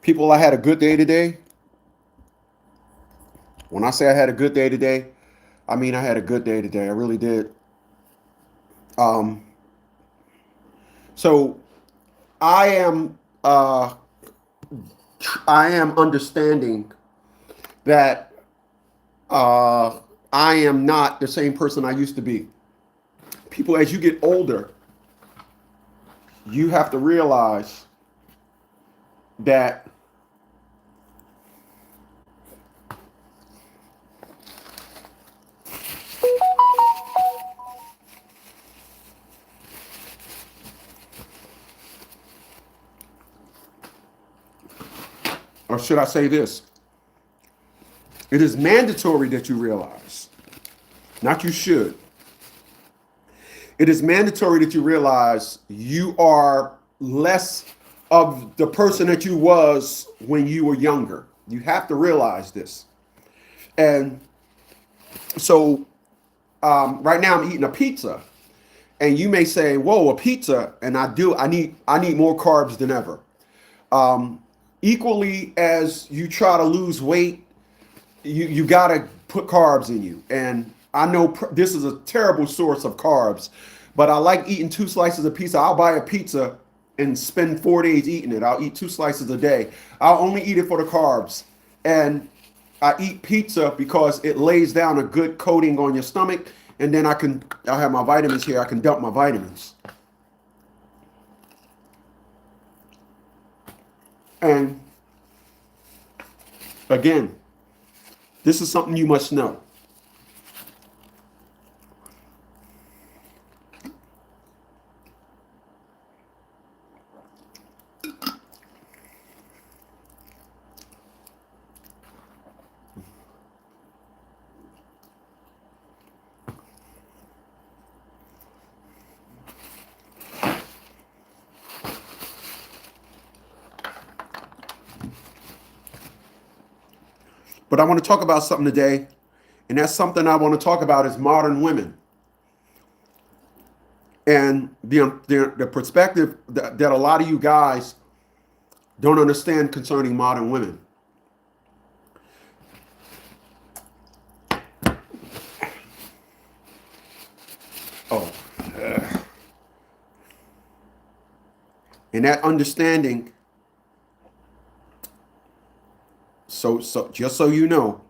People, I had a good day today. When I say I had a good day today, I mean I had a good day today. I really did. Um, so I am uh, I am understanding that uh, I am not the same person I used to be. People, as you get older, you have to realize that or should I say this? It is mandatory that you realize, not you should. It is mandatory that you realize you are less of the person that you was when you were younger. You have to realize this. And so right now I'm eating a pizza, and you may say, "Whoa, a pizza!" And I do. I need more carbs than ever. Um, Equally as you try to lose weight, you got to put carbs in you. And I know this is a terrible source of carbs, but I like eating 2 slices of pizza. I'll buy a pizza and spend 4 days eating it. I'll eat 2 slices a day. I'll only eat it for the carbs. And I eat pizza because it lays down a good coating on your stomach. And then I'll have my vitamins here. I can dump my vitamins. And again, this is something you must know. But I want to talk about something today, and that's something I want to talk about is modern women and the perspective that a lot of you guys don't understand concerning modern women. Oh, and that understanding. So just so you know,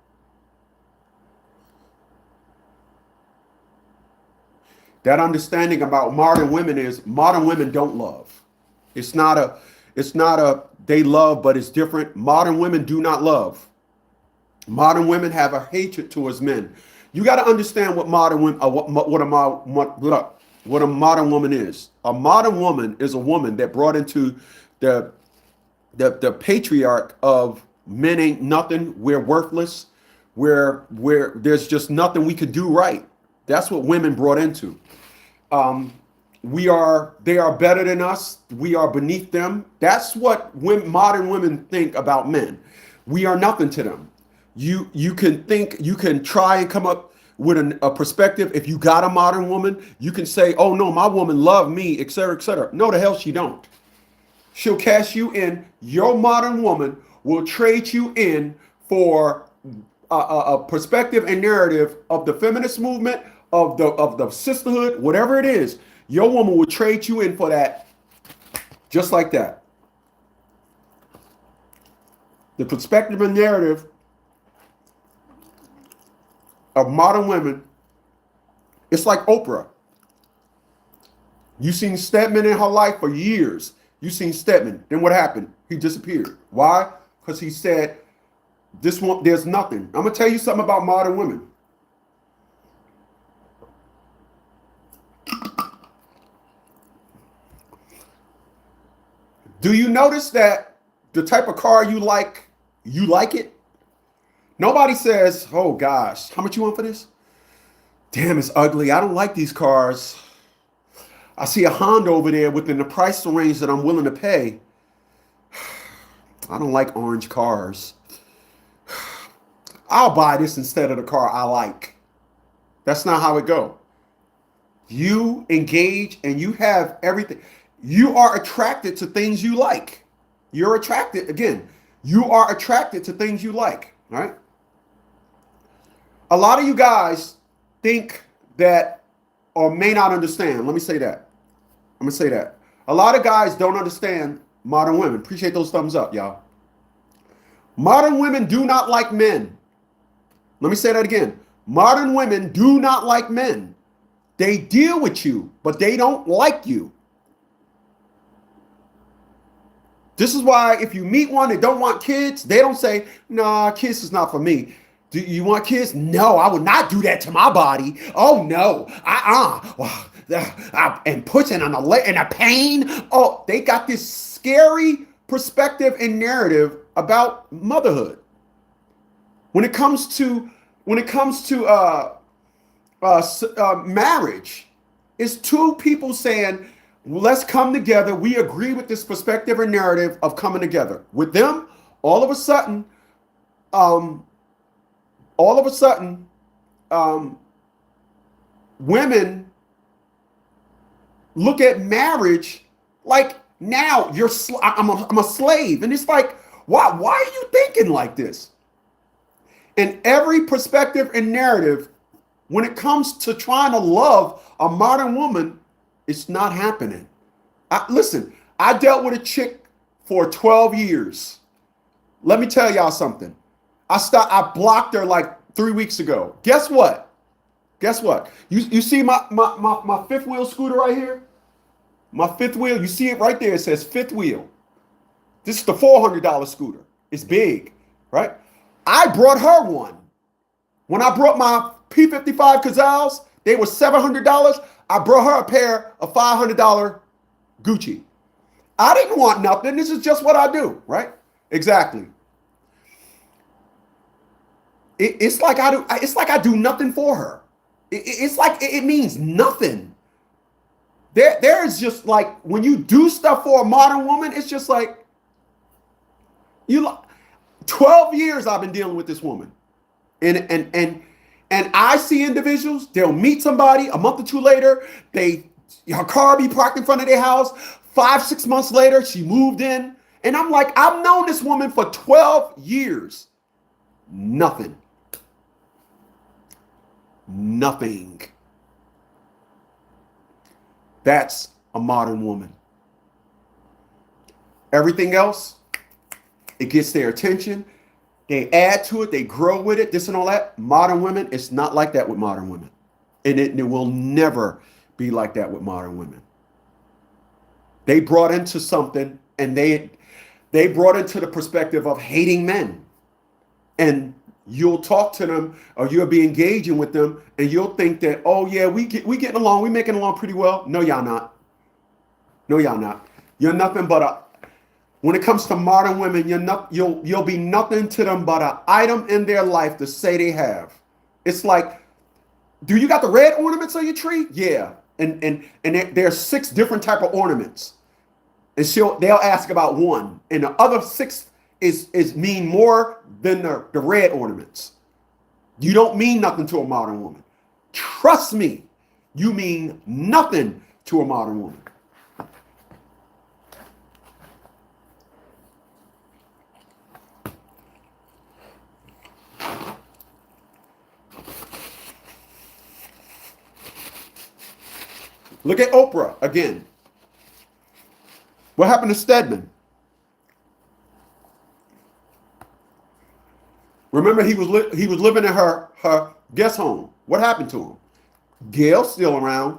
that understanding about modern women is modern women don't love. It's not a they love, but it's different. Modern women do not love. Modern women have a hatred towards men. You got to understand what modern women what a modern woman is. A modern woman is a woman that brought into the the patriarch of men ain't nothing, we're worthless, we're there's just nothing we could do right. That's what women brought into. They are better than us. We are beneath them. That's what modern women think about men. We are nothing to them. You can think, you can try and come up with a perspective. If you got a modern woman, you can say, "Oh no, my woman loved me," etc., etc. No, the hell she don't. She'll cash you in. Your modern woman will trade you in for a perspective and narrative of the feminist movement, of the sisterhood, whatever it is. Your woman will trade you in for that, just like that. The perspective and narrative of modern women, it's like Oprah. You seen Stedman in her life for years. You seen Stedman. Then what happened? He disappeared. Why? Because he said, "This one, there's nothing." I'm gonna tell you something about modern women. Do you notice that the type of car you like it? Nobody says, "Oh gosh, how much you want for this? Damn, it's ugly. I don't like these cars. I see a Honda over there within the price range that I'm willing to pay. I don't like orange cars. I'll buy this instead of the car I like." That's not how it go. You engage and you have everything. You are attracted to things you like. You're attracted again. You are attracted to things you like, right? A lot of you guys think that, or may not understand. Let me say that. I'm going to say that. A lot of guys don't understand modern women. Appreciate those thumbs up, y'all. Modern women do not like men. Let me say that again. Modern women do not like men. They deal with you, but they don't like you. This is why if you meet one that don't want kids, they don't say, nah, kids is not for me. Do you want kids? No, I would not do that to my body. Oh, no. And pushing on the pain. Oh, they got this scary perspective and narrative about motherhood. When it comes to marriage, it's two people saying, let's come together. We agree with this perspective and narrative of coming together. With them, all of a sudden, women look at marriage like, now I'm a slave. And it's like, why are you thinking like this? And every perspective and narrative, when it comes to trying to love a modern woman, it's not happening. Listen, I dealt with a chick for 12 years. Let me tell y'all something. I blocked her like 3 weeks ago. Guess what? You see my fifth wheel scooter right here? My fifth wheel, you see it right there. It says fifth wheel. This is the $400 scooter. It's big, right? I brought her one. When I brought my P55 Cazals, they were $700. I brought her a pair of $500 Gucci. I didn't want nothing. This is just what I do, right? Exactly. It's like I do nothing for her. It's like it means nothing. There is just like, when you do stuff for a modern woman, it's just like, 12 years I've been dealing with this woman. And I see individuals, they'll meet somebody a month or two later, her car be parked in front of their house. 5-6 months later, she moved in. And I'm like, I've known this woman for 12 years. Nothing. That's a modern woman. Everything else, it gets their attention. They add to it. They grow with it. This and all that. Modern women, it's not like that with modern women. And it will never be like that with modern women. They brought into something, and they brought into the perspective of hating men. And you'll talk to them, or you'll be engaging with them, and you'll think that, oh yeah, we getting along, we making along pretty well. No, y'all not. You're nothing but when it comes to modern women, you'll be nothing to them but an item in their life to say they have. It's like, do you got the red ornaments on your tree? Yeah. And there's 6 different type of ornaments. And they'll ask about one. And the other 6 is mean more than the red ornaments. You don't mean nothing to a modern woman. Trust me, you mean nothing to a modern woman. Look at Oprah again. What happened to Stedman? Remember, he was living in her guest home. What happened to him? Gail's still around.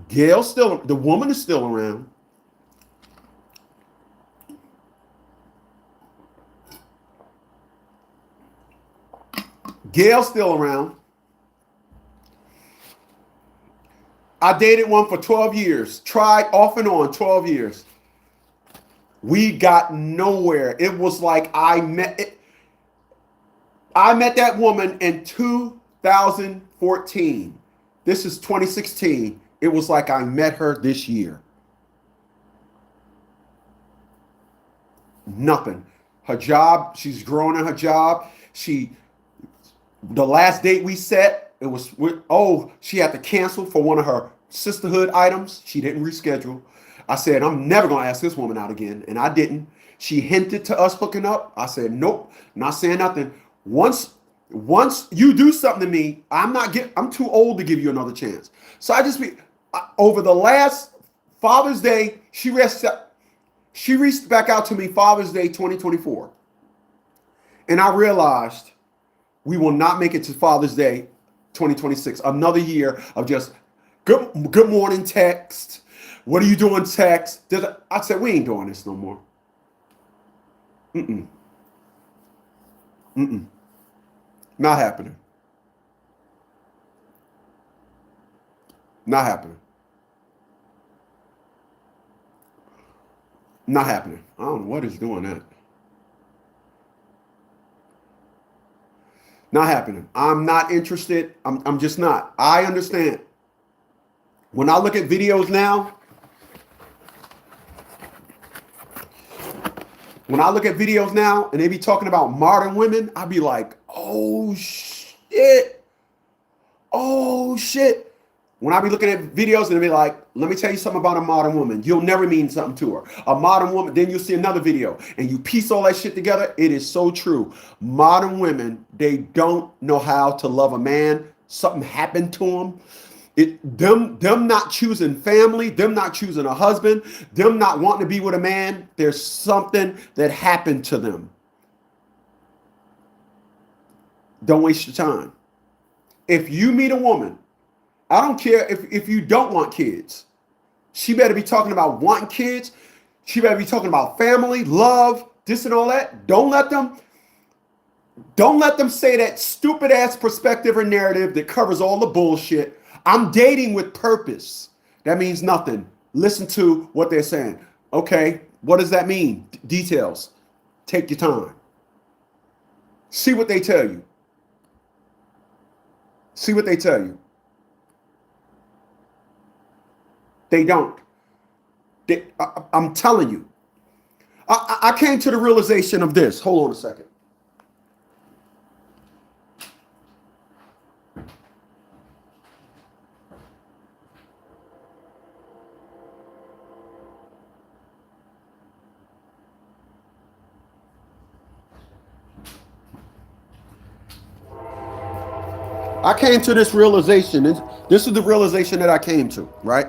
The woman is still around. Gail's still around. I dated one for 12 years. Tried off and on 12 years. We got nowhere. It was like I met that woman in 2014. This is 2016. It was like I met her this year. Nothing. Her job, she's growing in her job. The last date we set, she had to cancel for one of her sisterhood items. She didn't reschedule. I said, I'm never going to ask this woman out again. And I didn't. She hinted to us hooking up. I said, nope, not saying nothing. Once you do something to me, I'm too old to give you another chance. So over the last Father's Day, she reached back out to me Father's Day 2024. And I realized we will not make it to Father's Day 2026. Another year of just good morning text. What are you doing text? I said, we ain't doing this no more. Not happening. Not happening. Not happening. I don't know what is doing that. Not happening. I'm not interested. I'm just not. I understand. When I look at videos now, and they be talking about modern women, I be like, oh shit. Oh shit. When I be looking at videos and they be like, let me tell you something about a modern woman. You'll never mean something to her. A modern woman, then you'll see another video and you piece all that shit together. It is so true. Modern women, they don't know how to love a man. Something happened to them. Them not choosing family, them not choosing a husband, them not wanting to be with a man. There's something that happened to them. Don't waste your time. If you meet a woman, I don't care if you don't want kids. She better be talking about wanting kids. She better be talking about family, love, this and all that. Don't let them say that stupid ass perspective or narrative that covers all the bullshit. I'm dating with purpose. That means nothing. Listen to what they're saying. Okay, what does that mean? Details. Take your time. See what they tell you. See what they tell you. They don't. I'm telling you. I came to the realization of this. Hold on a second. I came to this realization. This is the realization that I came to, right?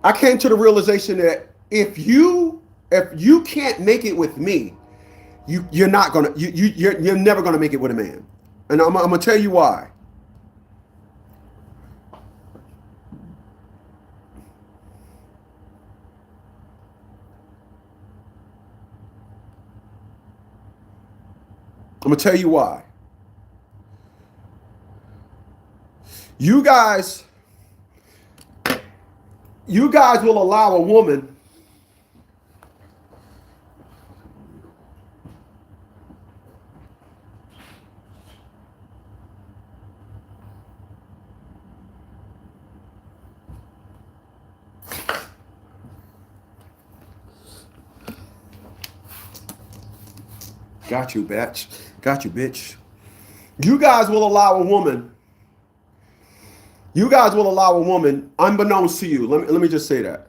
I came to the realization that if you can't make it with me, you're never gonna make it with a man. And I'm gonna tell you why. I'm gonna tell you why. You guys will allow a woman Got you, bitch. Got you, bitch. You guys will allow a woman unbeknownst to you. Let me just say that.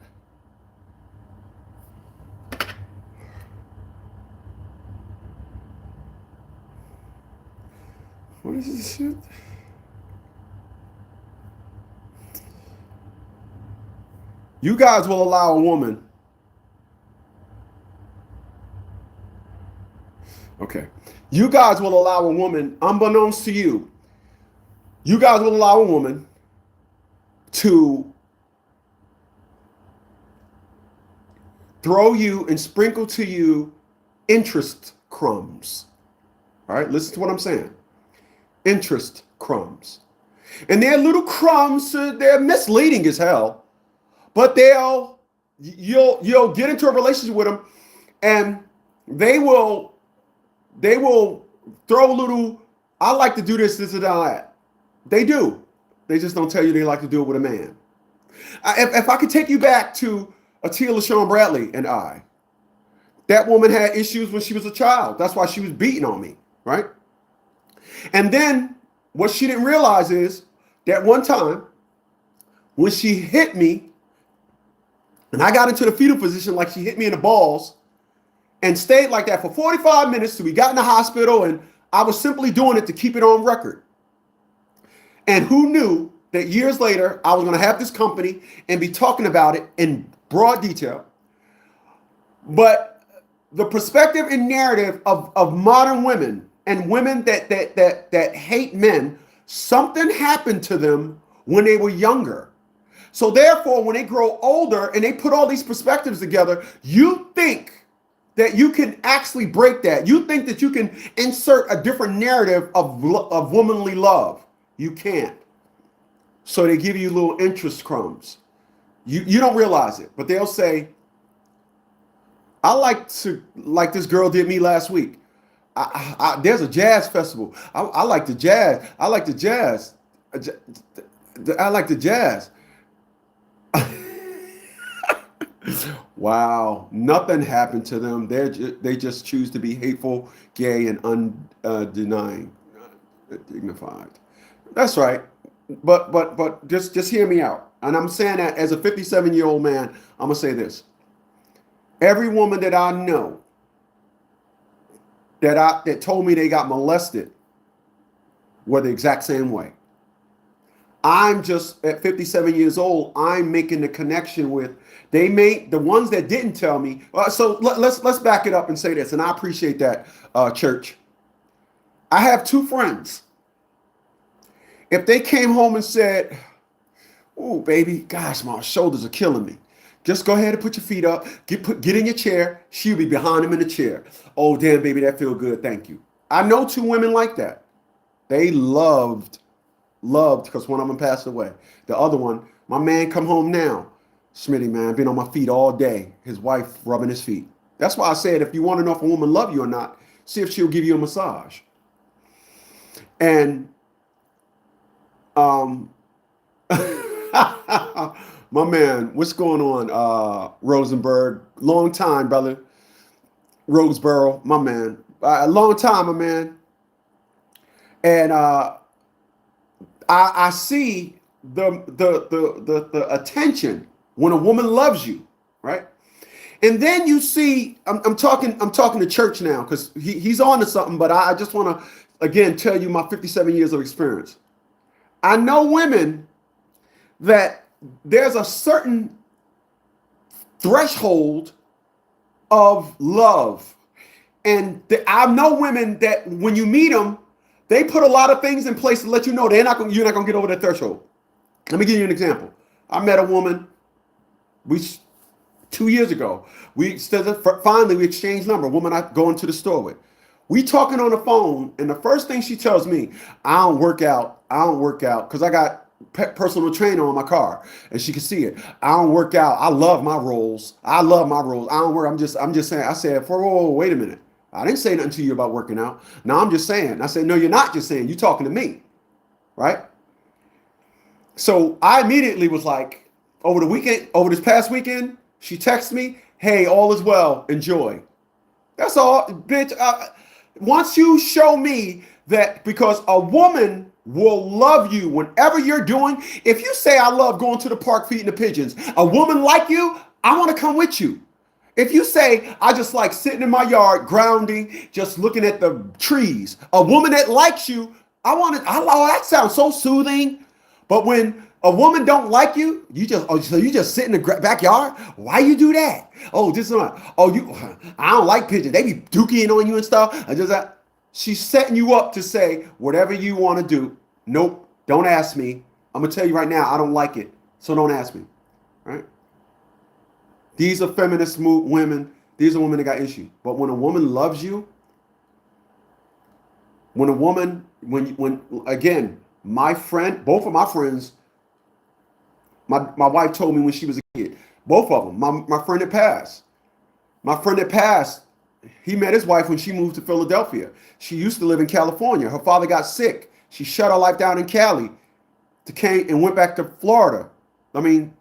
What is this shit? You guys will allow a woman. Okay. You guys will allow a woman, unbeknownst to you, you guys will allow a woman to throw you and sprinkle to you interest crumbs. All right, listen to what I'm saying. Interest crumbs. And they're little crumbs, they're misleading as hell, but you'll get into a relationship with them and they will throw a little, I like to do this and that. They do. They just don't tell you they like to do it with a man. If I could take you back to Atia LaShawn Bradley and I, that woman had issues when she was a child. That's why she was beating on me, right? And then what she didn't realize is that one time when she hit me, And I got into the fetal position like she hit me in the balls and stayed like that for 45 minutes till we got in the hospital. And I was simply doing it to keep it on record. And who knew that years later, I was going to have this company and be talking about it in broad detail. But the perspective and narrative of modern women and women that hate men, something happened to them when they were younger. So therefore, when they grow older and they put all these perspectives together, you think that you can actually break that. You think that you can insert a different narrative of womanly love. You can't. So they give you little interest crumbs. You don't realize it, but they'll say, I like this girl did me last week. There's a jazz festival. I like the jazz. I like the jazz. I like the jazz. Wow, nothing happened to them. They just choose to be hateful, gay, and undenying, dignified. That's right. But just hear me out. And I'm saying that as a 57-year-old man, I'm gonna say this. Every woman that I know that told me they got molested were the exact same way. I'm just at 57 years old. I'm making the connection with the ones that didn't tell me. So let's back it up and say this, and I appreciate that, church. I have two friends. If they came home and said, "Oh, baby, gosh, my shoulders are killing me," just go ahead and put your feet up. Get in your chair. She'll be behind him in the chair. "Oh, damn, baby, that feel good. Thank you." I know two women like that. They loved because one of them passed away. The other one, my man come home now. Smitty, man, been on my feet all day. His wife rubbing his feet. That's why I said, if you want to know if a woman love you or not, see if she'll give you a massage. And my man, what's going on, Rosenberg? Long time, brother. Roseboro, my man. A long time, my man. And I see the attention when a woman loves you, right? And then you see, I'm talking to church now because he's on to something, but I just want to again tell you my 57 years of experience. I know women that there's a certain threshold of love. And I know women that when you meet them, they put a lot of things in place to let you know you're not going to get over that threshold. Let me give you an example. I met a woman 2 years ago. Finally we exchanged number. A woman I go into the store with. We talking on the phone, and the first thing she tells me, I don't work out because I got personal trainer on my car, and she can see it. I don't work out. I love my rolls. I don't work. I'm just saying. I said, whoa, wait a minute. I didn't say nothing to you about working out. No, I'm just saying. I said, no, you're not just saying. You're talking to me, right? So I immediately was like, over this past weekend, she texted me, "Hey, all is well. Enjoy." That's all, bitch. Once you show me that, because a woman will love you whenever you're doing. If you say, "I love going to the park feeding the pigeons," a woman like you, I want to come with you. If you say, "I just like sitting in my yard, grounding, just looking at the trees," a woman that likes you, oh, that sounds so soothing. But when a woman don't like you, so you just sit in the backyard? Why you do that? Oh, I don't like pigeons. They be dookie on you and stuff. She's setting you up to say whatever you want to do. Nope, don't ask me. I'm gonna tell you right now, I don't like it, so don't ask me. Right? These are feminist women. These are women that got issues. But when a woman loves you, when again, my friend, both of my friends. My wife told me when she was a kid, both of them, my friend that passed, he met his wife when she moved to Philadelphia. She used to live in California. Her father got sick. She shut her life down in Cali and went back to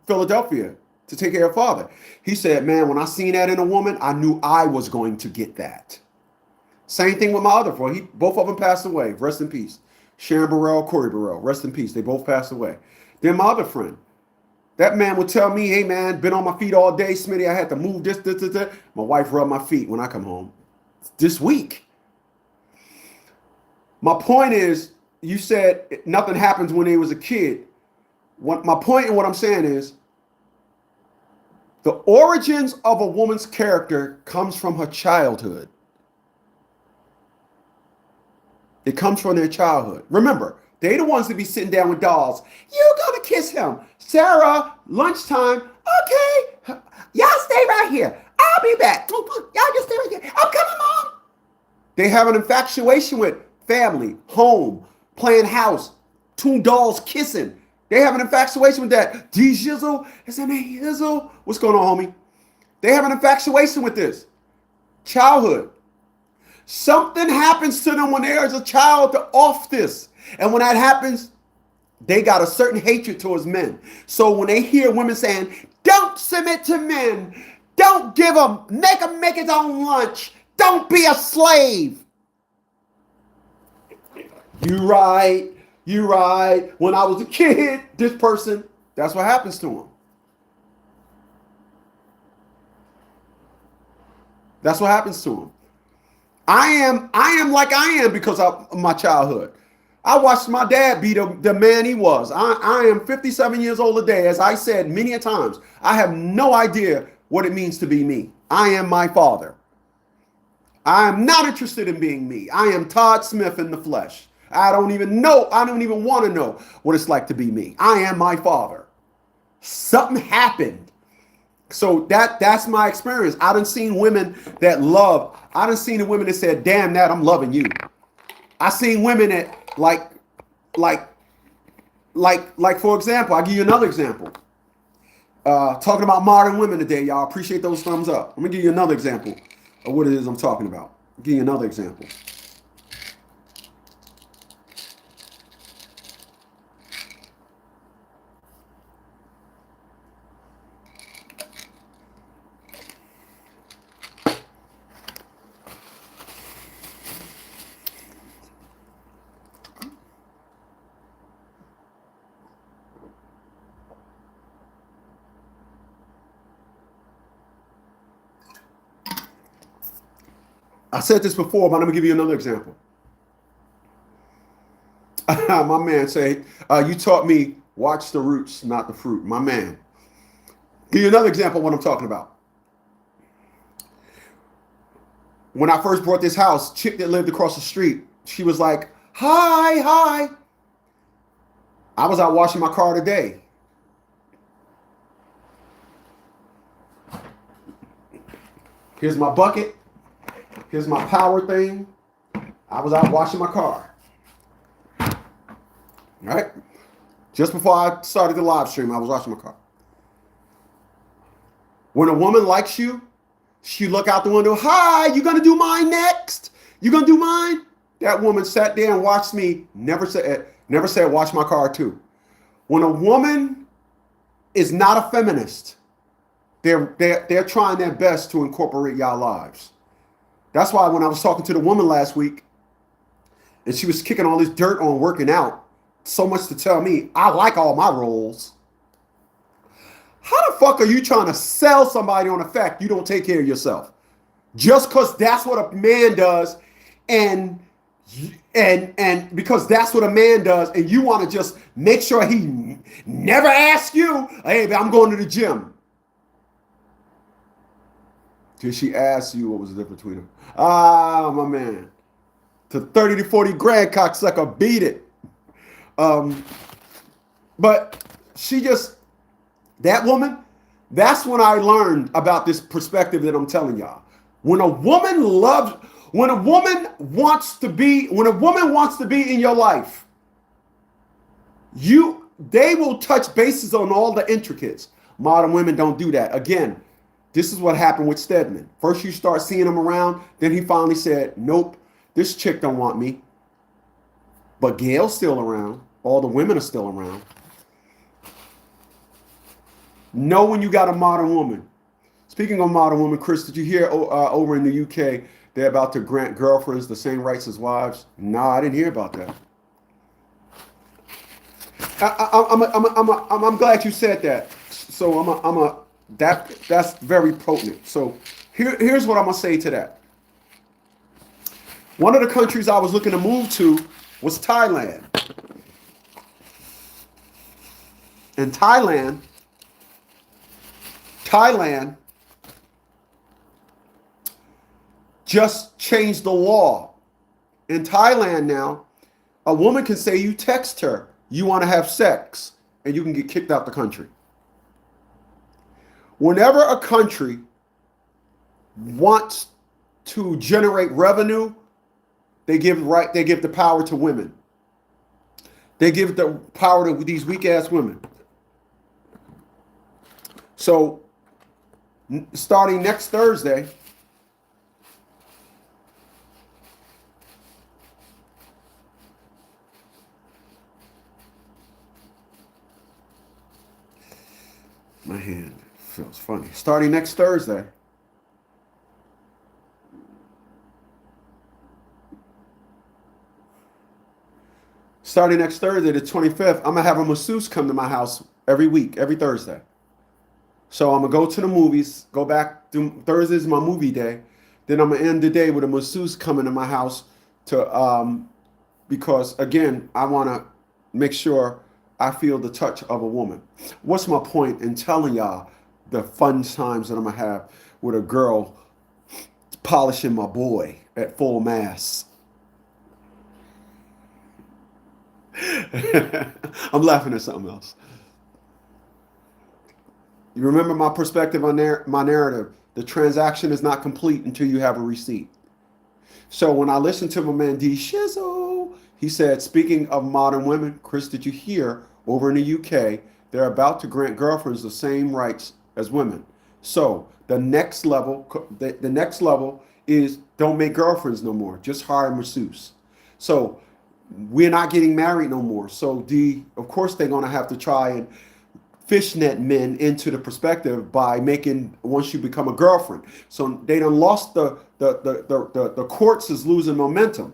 Philadelphia to take care of her father. He said, "Man, when I seen that in a woman, I knew I was going to get that." Same thing with my other friend. Both of them passed away. Rest in peace. Sharon Burrell, Corey Burrell. Rest in peace. They both passed away. Then my other friend. That man would tell me, hey man, been on my feet all day, Smitty. I had to move this. My wife rubbed my feet when I come home. This week. My point is, you said nothing happens when he was a kid. My point in what I'm saying is, the origins of a woman's character comes from her childhood. It comes from their childhood. Remember, they the ones that be sitting down with dolls. You gonna kiss him. Sarah, lunchtime. Okay. Y'all stay right here. I'll be back. Y'all just stay right here. I'm coming, Mom. They have an infatuation with family, home, playing house, two dolls kissing. They have an infatuation with that. D Jizzle, is that name Jizzle? What's going on, homie? They have an infatuation with this. Childhood. Something happens to them when they're as a child to off this. And when that happens, they got a certain hatred towards men. So when they hear women saying, don't submit to men, don't give them, make him make his own lunch, don't be a slave. You right. When I was a kid, this person, that's what happens to them. That's what happens to them. I am like I am because of my childhood. I watched my dad be the man he was. I am 57 years old today. As I said many a times, I have no idea what it means to be me. I am my father. I am not interested in being me. I am Todd Smith in the flesh. I don't even want to know what it's like to be me. I am my father. Something happened. So that's my experience. I done seen women that love. I done seen the women that said, damn that, I'm loving you. I seen women that like for example, I'll give you another example. Talking about modern women today, y'all. Appreciate those thumbs up. I'm gonna give you another example of what it is I'm talking about. I'll give you another example. I said this before, but I'm gonna give you another example. My man say, you taught me watch the roots, not the fruit. My man. Give you another example of what I'm talking about. When I first bought this house, chick that lived across the street, she was like, hi. I was out washing my car today. Here's my bucket. Here's my power thing. I was out washing my car. All right? Just before I started the live stream, I was washing my car. When a woman likes you, she look out the window, hi, you gonna do mine next? You gonna do mine? That woman sat there and watched me, never said watch my car too. When a woman is not a feminist, they're trying their best to incorporate y'all lives. That's why when I was talking to the woman last week, and she was kicking all this dirt on working out, so much to tell me, I like all my roles. How the fuck are you trying to sell somebody on the fact you don't take care of yourself? Just because that's what a man does, and because that's what a man does, and you want to just make sure he never asks you, hey, I'm going to the gym. Did she ask you what was the difference between them? Ah, my man. To 30 to 40 grand, cocksucker, beat it. But she just, that woman, that's when I learned about this perspective that I'm telling y'all. When a woman wants to be in your life, they will touch bases on all the intricacies. Modern women don't do that. Again, this is what happened with Stedman. First you start seeing him around, then he finally said, nope, this chick don't want me. But Gail's still around. All the women are still around. Know when you got a modern woman. Speaking of modern women, Chris, did you hear over in the UK, they're about to grant girlfriends the same rights as wives? Nah, I didn't hear about that. I'm glad you said that. So that's very potent. So here's what I'm gonna say to that. One of the countries I was looking to move to was Thailand. And Thailand just changed the law. In Thailand now, a woman can say you text her, you want to have sex, and you can get kicked out the country. Whenever a country wants to generate revenue, they give the power to women. They give the power to these weak ass women. So starting next Thursday, my hand feels funny. Starting next Thursday, the 25th, I'm gonna have a masseuse come to my house every week, every Thursday. So I'm gonna go to the movies, go back to Thursday's my movie day. Then I'm gonna end the day with a masseuse coming to my house to because again, I wanna make sure I feel the touch of a woman. What's my point in telling y'all the fun times that I'm gonna have with a girl polishing my boy at full mass? I'm laughing at something else. You remember my perspective on my narrative. The transaction is not complete until you have a receipt. So when I listened to my man D Shizzle, he said, speaking of modern women, Chris, did you hear over in the UK, they're about to grant girlfriends the same rights as women. So the next level is don't make girlfriends no more. Just hire a masseuse. So we're not getting married no more. So of course they're gonna have to try and fishnet men into the perspective by making once you become a girlfriend. So they done lost the courts is losing momentum,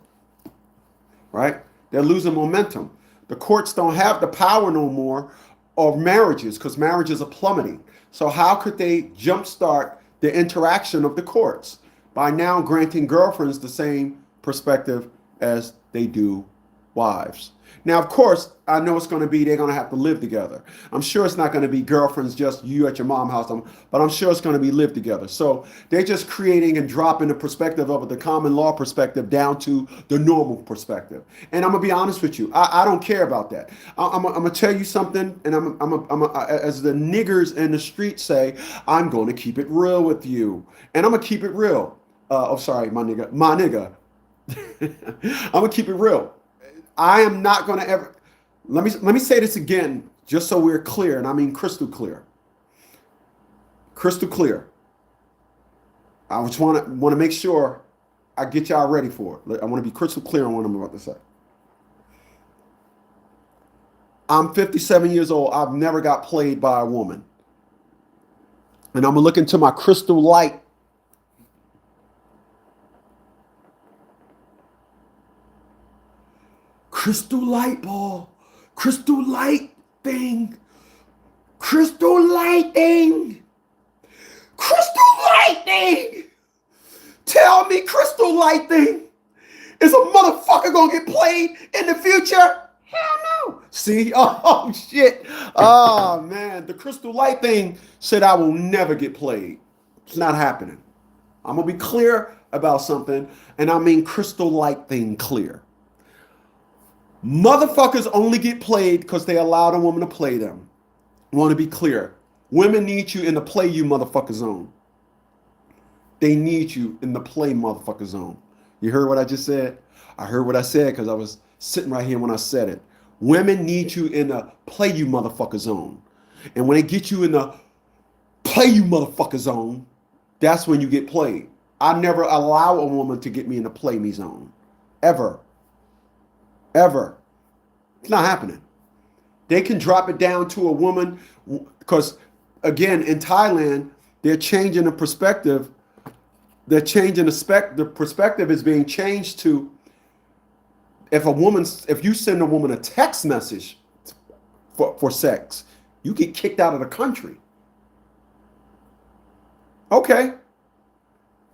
right? They're losing momentum. The courts don't have the power no more of marriages because marriages are plummeting. So how could they jumpstart the interaction of the courts by now granting girlfriends the same perspective as they do wives? Now, of course, I know it's going to be they're going to have to live together. I'm sure it's not going to be girlfriends just you at your mom's house, but I'm sure it's going to be live together. So they're just creating and dropping the perspective of the common law perspective down to the normal perspective. And I'm going to be honest with you. I don't care about that. I'm going to tell you something, and as the niggers in the street say, I'm going to keep it real with you. And I'm going to keep it real. Sorry, my nigga. I'm going to keep it real. I am not going to ever. Let me say this again, just so we're clear, and I mean crystal clear. Crystal clear. I just want to make sure I get y'all ready for it. I want to be crystal clear on what I'm about to say. I'm 57 years old. I've never got played by a woman, and I'm gonna look into my crystal light. Crystal light ball, crystal light thing, crystal light thing, crystal light thing. Tell me crystal light thing. Is a motherfucker gonna get played in the future? Hell no. See? Oh shit. Oh man, the crystal light thing said I will never get played. It's not happening. I'm gonna be clear about something, and I mean crystal light thing clear. Motherfuckers only get played because they allowed a woman to play them. I want to be clear. Women need you in the play you motherfucker zone. They need you in the play motherfucker zone. You heard what I just said? I heard what I said because I was sitting right here when I said it. Women need you in the play you motherfucker zone. And when they get you in the play you motherfucker zone, that's when you get played. I never allow a woman to get me in the play me zone. Ever. Ever. It's not happening. They can drop it down to a woman because, again, in Thailand, they're changing the perspective. They're changing the perspective is being changed to if you send a woman a text message for sex, you get kicked out of the country. Okay.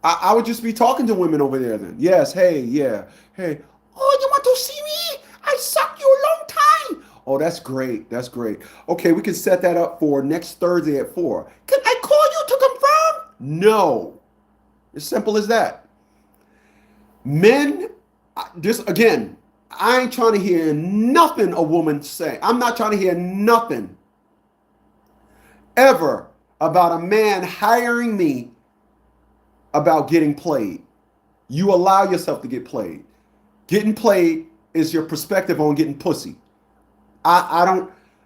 I would just be talking to women over there then. Yes, hey, yeah, hey. Oh, you want to see me? I sucked you a long time. Oh, that's great. That's great. Okay, we can set that up for next Thursday at 4. Can I call you to confirm? No. As simple as that. Men, this again, I ain't trying to hear nothing a woman say. I'm not trying to hear nothing ever about a man hiring me about getting played. You allow yourself to get played. Getting played is your perspective on getting pussy. I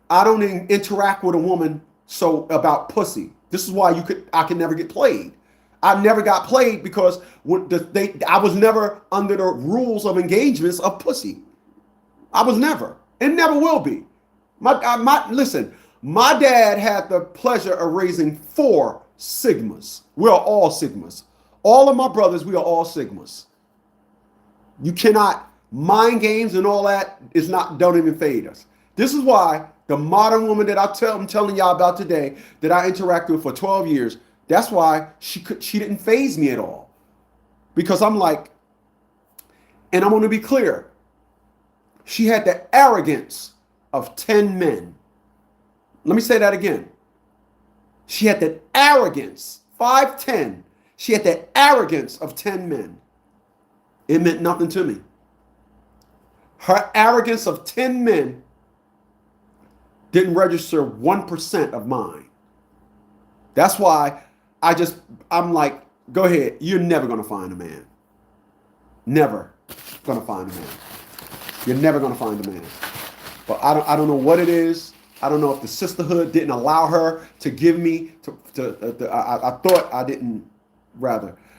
don't interact with a woman so about pussy. This is why I can never get played. I never got played because I was never under the rules of engagements of pussy. I was never, and never will be. Listen, my dad had the pleasure of raising 4 Sigmas. We are all Sigmas. All of my brothers, we are all Sigmas. You cannot mind games and all that don't even fade us. This is why the modern woman that I'm telling y'all about today that I interacted with for 12 years, that's why she didn't faze me at all. Because I'm like, and I'm going to be clear, she had the arrogance of 10 men. Let me say that again. She had the arrogance, 5'10". She had the arrogance of 10 men. It meant nothing to me. Her arrogance of 10 men didn't register 1% of mine. That's why I'm like, go ahead. You're never going to find a man. Never going to find a man. You're never going to find a man. But I don't know what it is. I don't know if the sisterhood didn't allow her to give me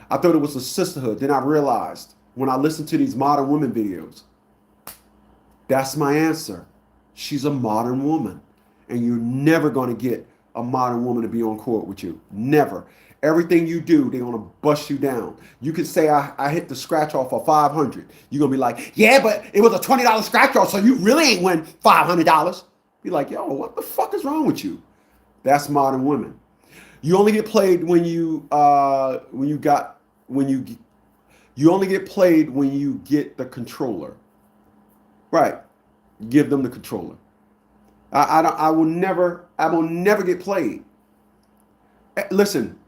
I thought it was the sisterhood. Then I realized when I listened to these modern women videos, that's my answer. She's a modern woman. And you're never going to get a modern woman to be on court with you. Never. Everything you do, they're going to bust you down. You could say I hit the scratch off for $500. You're going to be like, yeah, but it was a $20 scratch off, so you really ain't win $500. Be like, yo, what the fuck is wrong with you? That's modern women. You only get played when you only get played when you get the controller. Right. Give them the controller. I will never get played. Listen,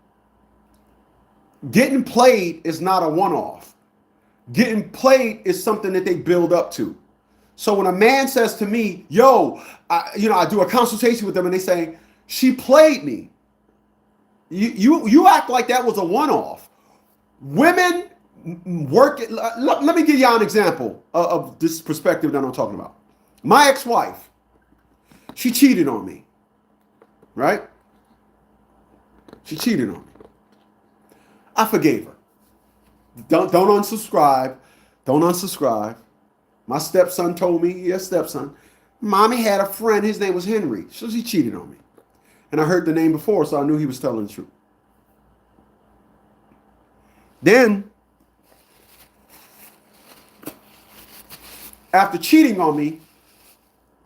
getting played is not a one-off. Getting played is something that they build up to. So when a man says to me, yo, I do a consultation with them and they say, she played me. You act like that was a one-off. Women work. Let me give you an example of this perspective that I'm talking about. My ex-wife, she cheated on me, right? She cheated on me. I forgave her. Don't unsubscribe. Don't unsubscribe. My stepson told me, yes, stepson, mommy had a friend, his name was Henry, so she cheated on me. And I heard the name before, so I knew he was telling the truth. Then, after cheating on me,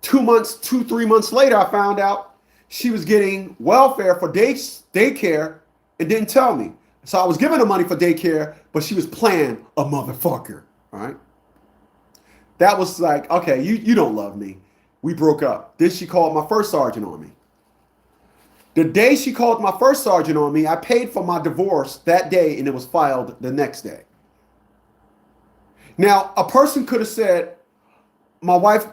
3 months later, I found out she was getting welfare for daycare and didn't tell me. So I was giving her money for daycare, but she was playing a motherfucker, all right? That was like, okay, you don't love me. We broke up. Then she called my first sergeant on me. The day she called my first sergeant on me, I paid for my divorce that day and it was filed the next day. Now, a person could have said, my wife,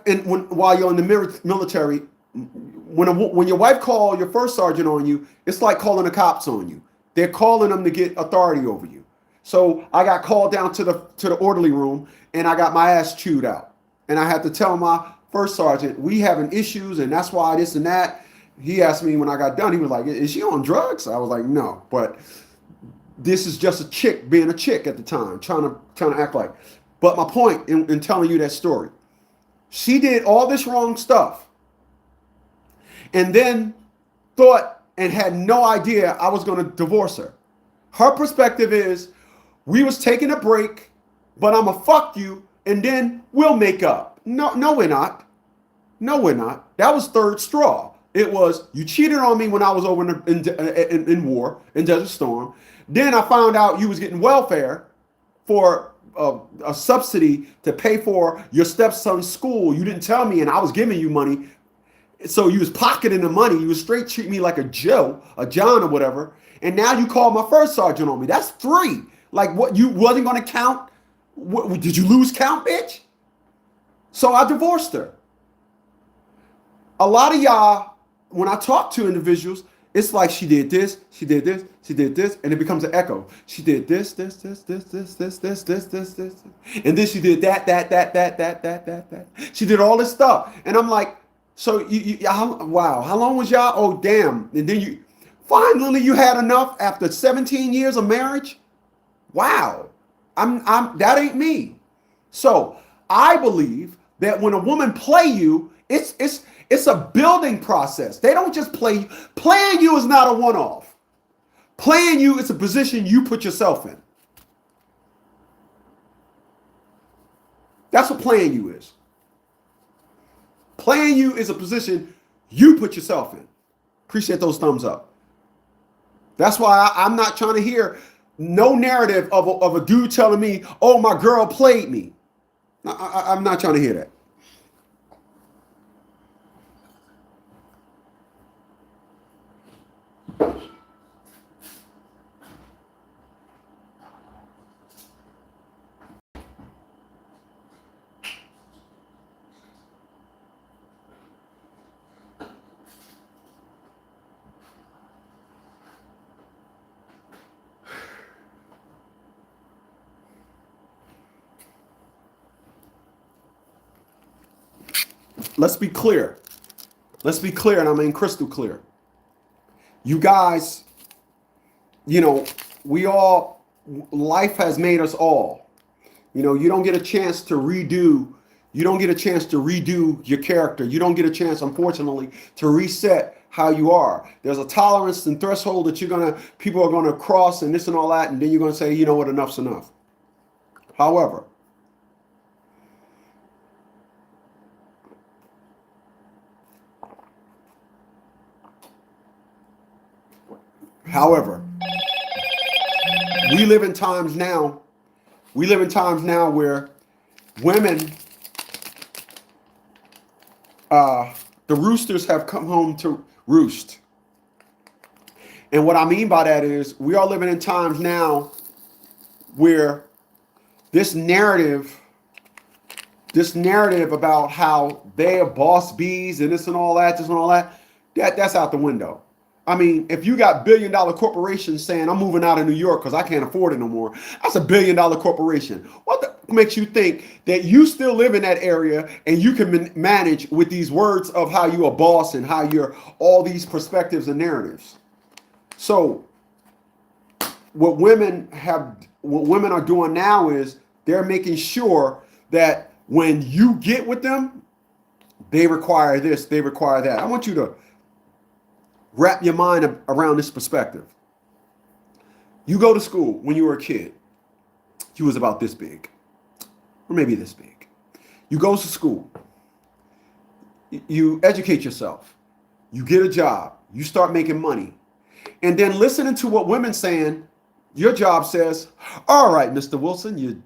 while you're in the military, when your wife called your first sergeant on you, it's like calling the cops on you. They're calling them to get authority over you. So I got called down to the orderly room and I got my ass chewed out. And I had to tell my first sergeant, we having issues and that's why this and that. He asked me when I got done, he was like, is she on drugs? I was like, no, but this is just a chick being a chick at the time, trying to act like. But my point in telling you that story, she did all this wrong stuff and then thought and had no idea I was going to divorce her. Her perspective is, we was taking a break, but I'm going to fuck you and then we'll make up. No, we're not. No, we're not. That was third straw. It was, you cheated on me when I was over in war, in Desert Storm. Then I found out you was getting welfare for a subsidy to pay for your stepson's school. You didn't tell me, and I was giving you money. So you was pocketing the money. You was straight treating me like a Joe, a John or whatever. And now you called my first sergeant on me. That's 3. Like, what, you wasn't going to count? What, did you lose count, bitch? So I divorced her. A lot of y'all, when I talk to individuals, it's like she did this, she did this, she did this, and it becomes an echo. She did this, this, this, this, this, this, this, this, this, this, and then she did that. She did all this stuff, and I'm like, so wow, how long was y'all? Oh damn! And then you finally you had enough after 17 years of marriage. Wow, that ain't me. So I believe that when a woman play you, it's a building process. They don't just play you. Playing you is not a one-off. Playing you is a position you put yourself in. That's what playing you is. Playing you is a position you put yourself in. Appreciate those thumbs up. That's why I'm not trying to hear no narrative of a dude telling me, oh, my girl played me. I'm not trying to hear that. Let's be clear. Let's be clear, and I mean crystal clear. You guys, you know, life has made us all. You know, you don't get a chance to redo. You don't get a chance to redo your character. You don't get a chance, unfortunately, to reset how you are. There's a tolerance and threshold that people are gonna cross and this and all that, and then you're gonna say, you know what, enough's enough. However, we live in times now where women, the roosters have come home to roost. And what I mean by that is we are living in times now where this narrative about how they are boss bees and this and all that, that's out the window. I mean, if you got billion-dollar corporations saying, I'm moving out of New York because I can't afford it no more, that's a billion-dollar corporation. What makes you think that you still live in that area and you can manage with these words of how you're a boss and how you're all these perspectives and narratives? So what women are doing now is they're making sure that when you get with them, they require this, they require that. I want you to wrap your mind around this perspective. You go to school when you were a kid. You was about this big, or maybe this big. You go to school. You educate yourself. You get a job. You start making money. And then listening to what women saying, your job says, all right, Mr. Wilson,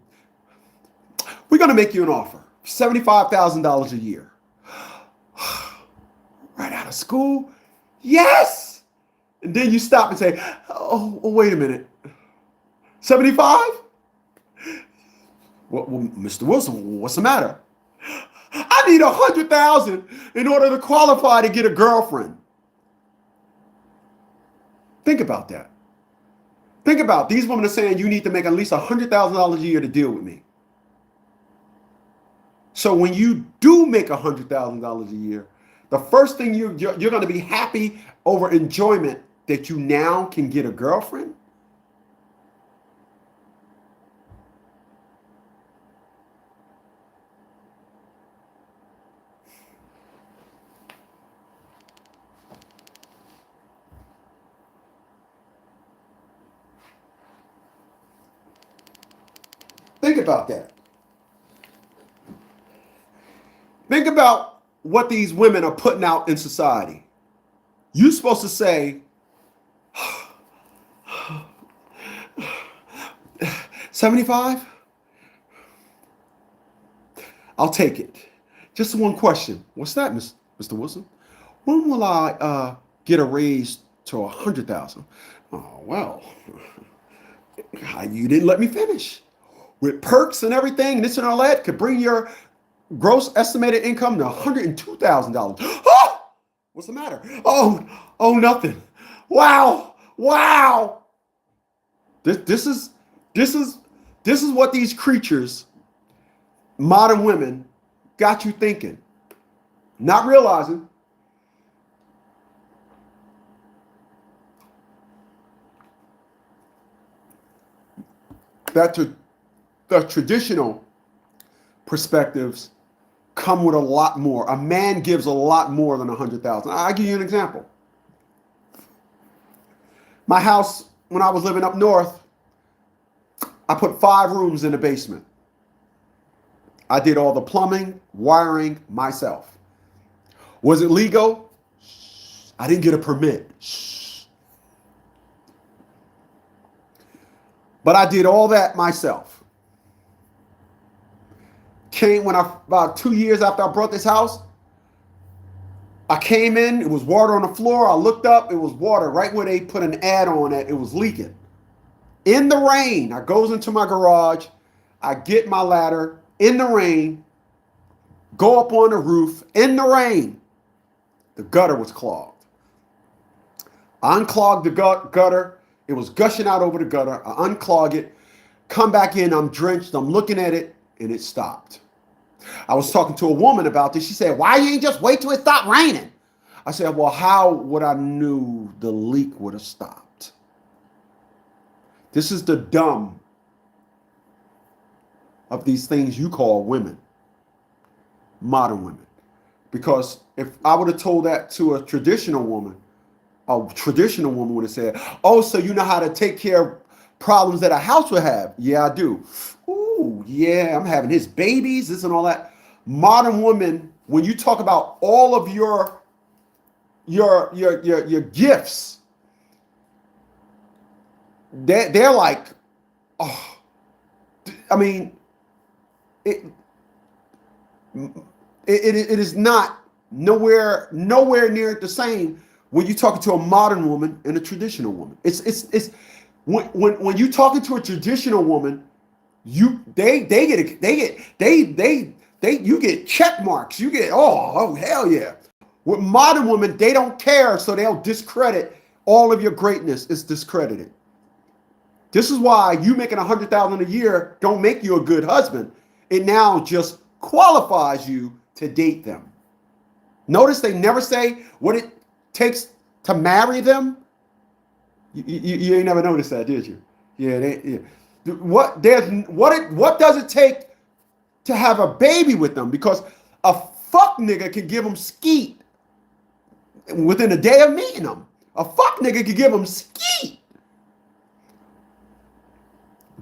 we're going to make you an offer. $75,000 a year. Right out of school? Yes. And then you stop and say, oh wait a minute. 75? Well, Mr. Wilson, what's the matter? I need 100,000 in order to qualify to get a girlfriend. Think about that. Think about these women are saying you need to make at least $100,000 a year to deal with me. So when you do make $100,000 a year, the first thing you're going to be happy over enjoyment that you now can get a girlfriend. Think about that. Think about what these women are putting out in society. You're supposed to say, 75? I'll take it. Just one question. What's that, Mr. Wilson? When will I get a raise to 100,000? Oh, well, you didn't let me finish. With perks and everything, this and all that, could bring your gross estimated income to $102,000. Oh, what's the matter? Oh, nothing. Wow. This is what these creatures, modern women, got you thinking, not realizing that the traditional perspectives come with a lot more. A man gives a lot more than 100,000. I'll give you an example. My house, when I was living up north, I put 5 rooms in the basement. I did all the plumbing, wiring myself. Was it legal? I didn't get a permit. But I did all that myself. About 2 years after I bought this house, I came in, it was water on the floor. I looked up, it was water right where they put an ad on it. It was leaking. In the rain, I goes into my garage, I get my ladder, in the rain, go up on the roof, in the rain. The gutter was clogged. I unclogged the gutter. It was gushing out over the gutter. I unclog it, come back in, I'm drenched, I'm looking at it, and it stopped. I was talking to a woman about this. She said, why you ain't just wait till it stopped raining? I said, well, how would I knew the leak would have stopped? This is the dumb of these things you call women, modern women. Because if I would have told that to a traditional woman would have said, oh, so you know how to take care of problems that a house would have? Yeah, I do. Ooh, yeah, I'm having his babies, this and all that. Modern women, when you talk about all of your gifts, they're like, oh, I mean, it is not nowhere near the same when you're talking to a modern woman and a traditional woman. It's when you're talking to a traditional woman, you get check marks. You get oh hell yeah. With modern women, they don't care, so they'll discredit all of your greatness. Is discredited. This is why you making $100,000 a year don't make you a good husband. It now just qualifies you to date them. Notice they never say what it takes to marry them. You ain't never noticed that, did you? Yeah. What does it take to have a baby with them? Because a fuck nigga can give them skeet within a day of meeting them. A fuck nigga can give them skeet.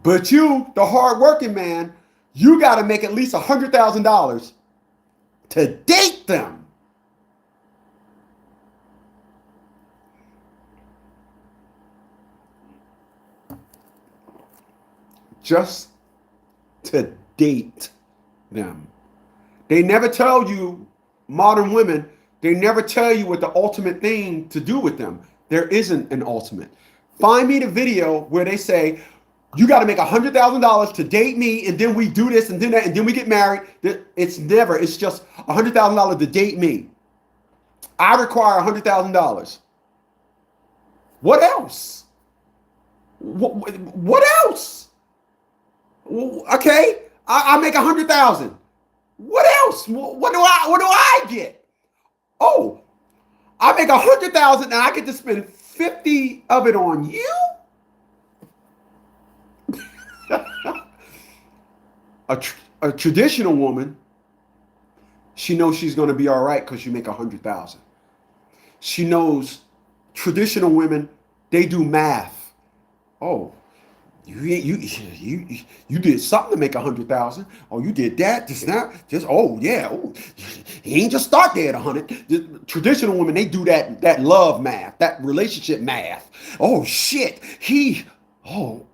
But you, the hard-working man, you got to make at least $100,000 to date them. Just to date them. They never tell you, modern women, they never tell you what the ultimate thing to do with them. There isn't an ultimate. Find me the video where they say, you got to make $100,000 to date me, and then we do this and then that, and then we get married. It's never. It's just $100,000 to date me. I require $100,000. What else? What else? Okay, I make $100,000. What else? What do I get? Oh, I make $100,000 and I get to spend 50 of it on you. A traditional woman, she knows she's going to be all right because you make $100,000. She knows traditional women, they do math. Oh, You did something to make 100,000. Oh, you did that. Just not just. Oh yeah. Oh, he ain't just start there at 100. The traditional women, they do that love math, that relationship math. Oh shit. Oh,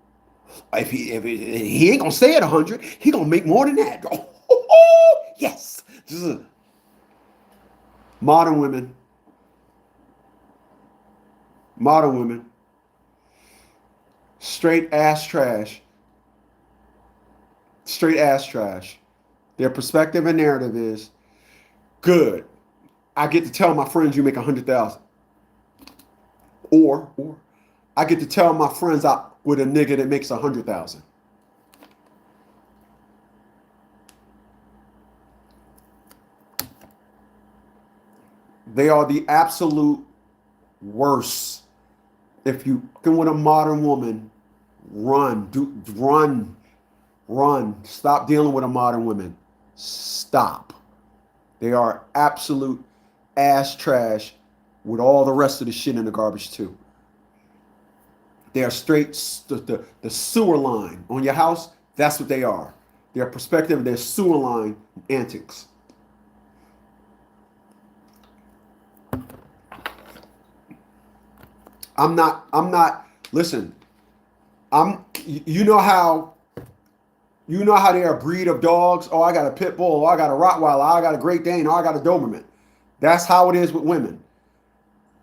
if he ain't gonna stay at 100, he gonna make more than that. Oh, yes. This is modern women. Modern women. Straight ass trash. Straight ass trash. Their perspective and narrative is good. I get to tell my friends you make 100,000. Or I get to tell my friends out with a nigga that makes 100,000. They are the absolute worst. If you can with a modern woman, run. Stop dealing with a modern woman. Stop. They are absolute ass trash with all the rest of the shit in the garbage too. They are straight the sewer line on your house. That's what they are. Their perspective, their sewer line antics. I'm not, listen, you know how they're a breed of dogs? Oh, I got a pit bull. Oh, I got a Rottweiler. Oh, I got a Great Dane. Oh, I got a Doberman. That's how it is with women.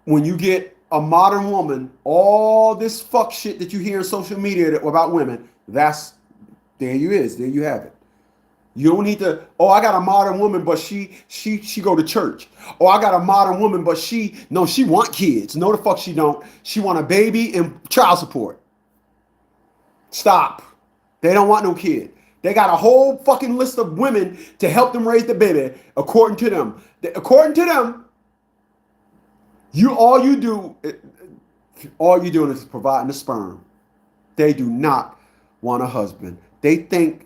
When you get a modern woman, all this fuck shit that you hear in social media about women, there you have it. You don't need to, oh, I got a modern woman, but she go to church. Oh, I got a modern woman, but she want kids. No, the fuck she don't. She want a baby and child support. Stop. They don't want no kid. They got a whole fucking list of women to help them raise the baby, according to them. According to them, all you doing is providing the sperm. They do not want a husband. They think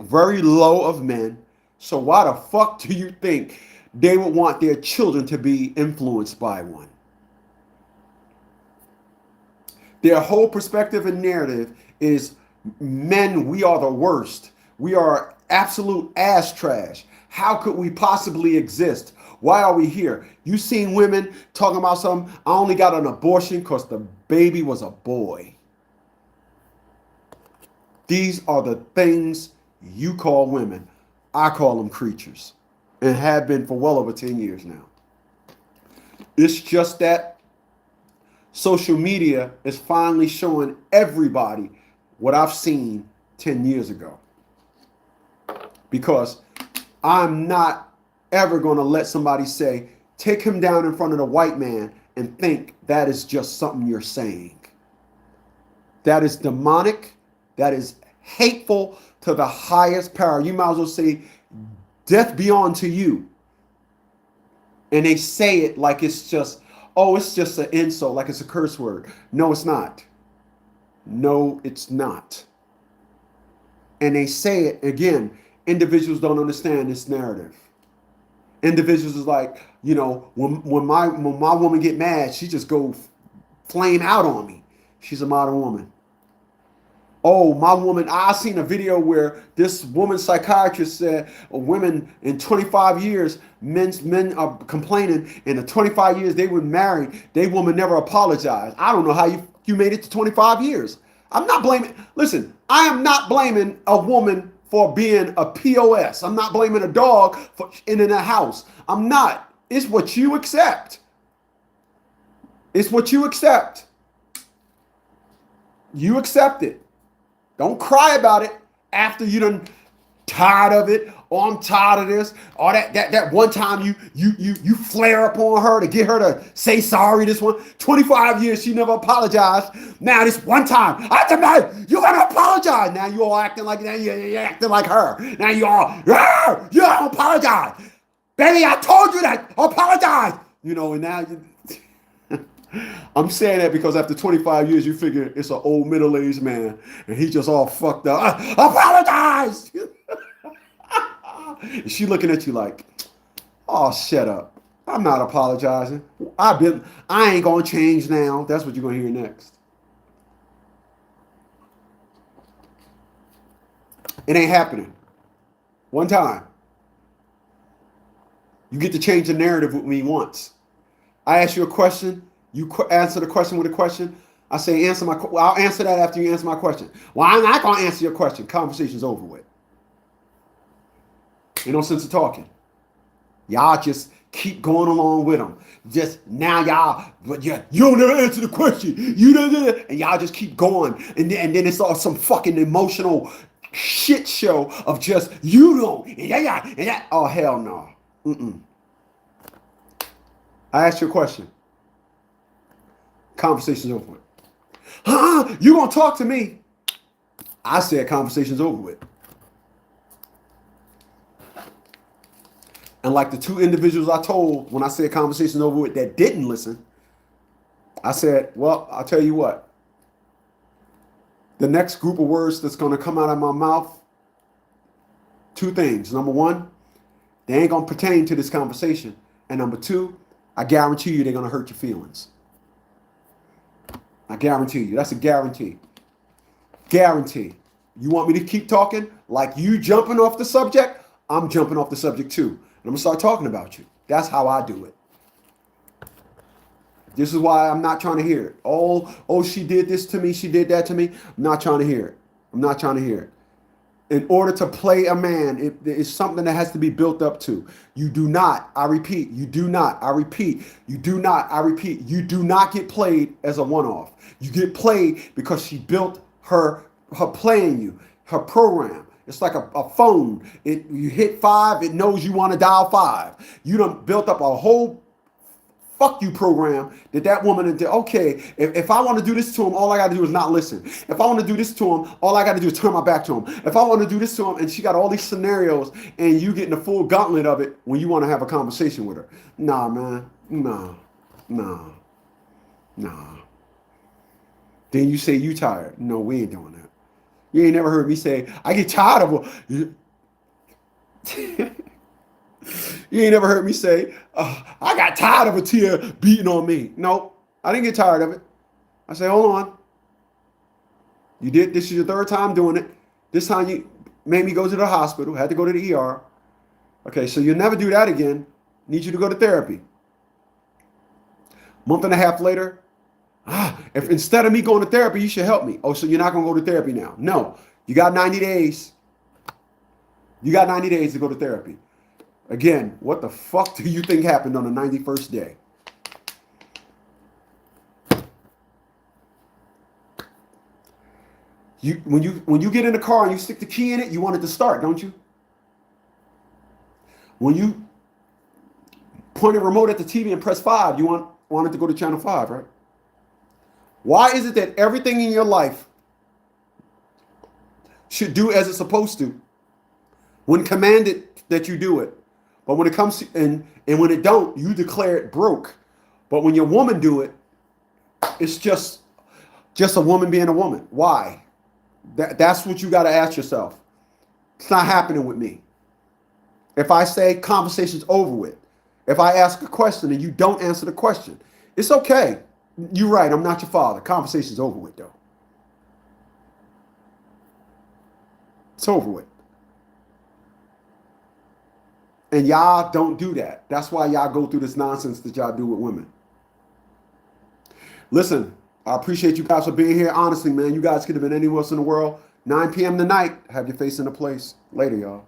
very low of men. So why the fuck do you think they would want their children to be influenced by one? Their whole perspective and narrative is men, we are the worst. We are absolute ass trash. How could we possibly exist? Why are we here? You seen women talking about something? I only got an abortion because the baby was a boy. These are the things you call women. I call them creatures, and have been for well over 10 years now. It's just that social media is finally showing everybody what I've seen 10 years ago. Because I'm not ever going to let somebody say, take him down in front of the white man and think that is just something you're saying. That is demonic. That is hateful to the highest power. You might as well say, death be unto you. And they say it like it's just an insult, like it's a curse word. No, it's not. No, it's not. And they say it, again, individuals don't understand this narrative. Individuals is like, when my woman get mad, she just go flame out on me. She's a modern woman. Oh, my woman, I seen a video where this woman psychiatrist said women in 25 years, men are complaining in the 25 years they were married, they woman never apologized. I don't know how you made it to 25 years. I'm not blaming, listen, I am not blaming a woman for being a POS. I'm not blaming a dog for in a house. I'm not. It's what you accept. It's what you accept. You accept it. Don't cry about it after you done tired of it. Oh, I'm tired of this. Or that one time you flare up on her to get her to say sorry. This one, 25 years she never apologized. Now this one time, you're gonna apologize. Now you all acting like that. You're acting like her. Now you don't apologize, baby. I told you that. Apologize. And now you. I'm saying that because after 25 years, you figure it's an old middle-aged man and he just all fucked up. I apologize. She looking at you like, oh, shut up. I'm not apologizing. I ain't gonna change now. That's what you're gonna hear next. It ain't happening. One time. You get to change the narrative with me once. I ask you a question. You answer the question with a question. I say, answer my. I'll answer that after you answer my question. Well, I'm not gonna answer your question. Conversation's over with. Ain't no sense of talking. Y'all just keep going along with them. Just now, y'all, but you don't never answer the question. You don't, and y'all just keep going, and then it's all some fucking emotional shit show of just you don't, and yeah, and that. Oh hell no. I asked you a question. Conversation's over with. You gonna talk to me? I said conversation's over with. And like the two individuals I told when I said conversation's over with that didn't listen, I said, well, I'll tell you what. The next group of words that's gonna come out of my mouth, two things. Number one, they ain't gonna pertain to this conversation. And number two, I guarantee you they're gonna hurt your feelings. I guarantee you. That's a guarantee. Guarantee. You want me to keep talking? Like you jumping off the subject? I'm jumping off the subject too. And I'm gonna start talking about you. That's how I do it. This is why I'm not trying to hear it. Oh, she did this to me. She did that to me. I'm not trying to hear it. I'm not trying to hear it. In order to play a man, it is something that has to be built up to. You do not, I repeat, you do not, I repeat, you do not, I repeat, you do not get played as a one-off. You get played because she built her playing you, her program. It's like a phone. You hit 5, it knows you want to dial 5. You done built up a whole fuck you program that woman did. Okay, if I want to do this to him, all I got to do is not listen. If I want to do this to him, all I got to do is turn my back to him. If I want to do this to him, and she got all these scenarios, and you getting the full gauntlet of it when you want to have a conversation with her. Nah, man. Nah. Then you say you tired. No, we ain't doing that. You ain't never heard me say, I get tired of her. You ain't never heard me say, I got tired of a tear beating on me. Nope, I didn't get tired of it. I say, hold on. You did, this is your third time doing it. This time you made me go to the hospital, had to go to the ER. Okay, so you'll never do that again. Need you to go to therapy. Month and a half later, if instead of me going to therapy, you should help me. Oh, so you're not going to go to therapy now? No, you got 90 days. You got 90 days to go to therapy. Again, what the fuck do you think happened on the 91st day? When you get in the car and you stick the key in it, you want it to start, don't you? When you point a remote at the TV and press 5, you want it to go to channel 5, right? Why is it that everything in your life should do as it's supposed to when commanded that you do it? But when it comes to, and when it don't, you declare it broke. But when your woman do it, it's just a woman being a woman. Why? That's what you got to ask yourself. It's not happening with me. If I say conversation's over with, if I ask a question and you don't answer the question, it's okay. You're right. I'm not your father. Conversation's over with, though. It's over with. And y'all don't do that. That's why y'all go through this nonsense that y'all do with women. Listen, I appreciate you guys for being here. Honestly, man, you guys could have been anywhere else in the world. 9 p.m. tonight. Have your face in a place. Later, y'all.